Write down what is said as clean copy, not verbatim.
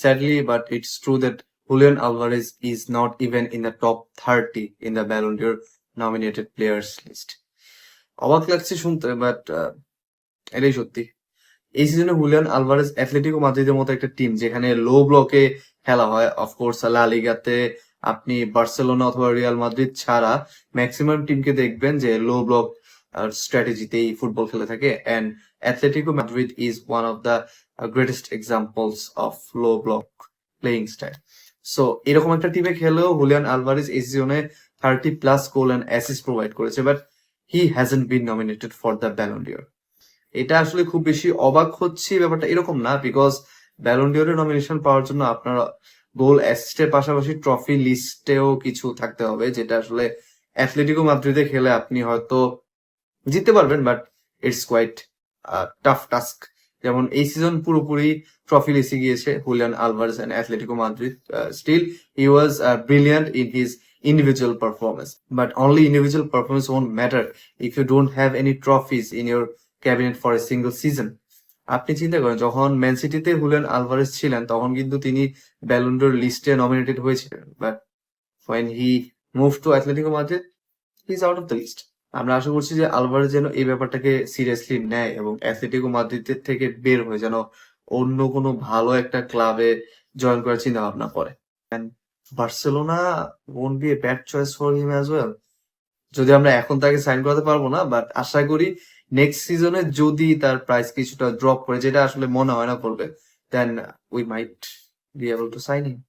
sadly, but it's true that Julian Alvarez is not even in the top 30 in the Ballon d'Or nominated players list. অবাক লাগছে শুনতে, but এটাই সত্যি। এই সিজনে হুলিয়ান আলভারেজ অ্যাথলেটিকো মাদ্রিদের মতো একটা টিম যেখানে লো ব্লকে খেলা হয়, অফকোর্স লা লিগাতে আপনি বার্সেলোনা অথবা রিয়াল মাদ্রিদ ছাড়া ম্যাক্সিমাম টিমকে দেখবেন যে লো ব্লক স্ট্র্যাটেজিতেই ফুটবল খেলে থাকে, and Atletico Madrid is one of the greatest examples of low block playing style. So এরকম একটা টিমে খেলেও হুলিয়ান আলভারেজ এই সিজনে 30+ গোল অ্যান্ড অ্যাসিস্ট প্রোভাইড করেছে, but he hasn't bin nominated for the Ballon d'Or. এটা আসলে খুব বেশি অবাক হচ্ছে ব্যাপারটা এরকম না, বিকজ ব্যালন ডিওরের নমিনেশন পাওয়ার জন্য আপনার গোল অ্যাসিস্টের পাশাপাশি ট্রফি লিস্টেও কিছু থাকতে হবে, যেটা আসলে অ্যাথলেটিকো মাদ্রিদে খেলে আপনি হয়তো জিততে পারবেন, but it's quite tough task. যেমন এই সিজন পুরোপুরি ট্রফি লিস্টে গিয়েছে Julian Alvarez and Atletico Madrid, still he was brilliant in his individual performance, but only individual performance won't matter if you don't have any trophies in your cabinet for a single season. আপনি চিন্তা করেন, যখন man সিটিতে Julian Alvarez ছিলেন তখন কিন্তু তিনি Ballon ডোর লিস্টে নমিনেটেড হয়েছিলেন, but when he moved to Atletico Madrid he is out of the list. আমরা আশা করছি যে আলভারেজ যেন এই ব্যাপারটাকে সিরিয়াসলি নেয় এবং অ্যাথলেটিকো মাদ্রিদের থেকে বের হয়ে যেন অন্য কোনো ভালো একটা ক্লাবে জয়েন করার চিন্তা ভাবনা করে। Barcelona won't be a bad choice for him as well. যদি আমরা এখন তাকে সাইন করাতে পারবো না, বাট আশা করি নেক্সট সিজনে যদি তার প্রাইস কিছুটা ড্রপ করে, যেটা আসলে মনে হয় না করবে, then we might be able to sign him.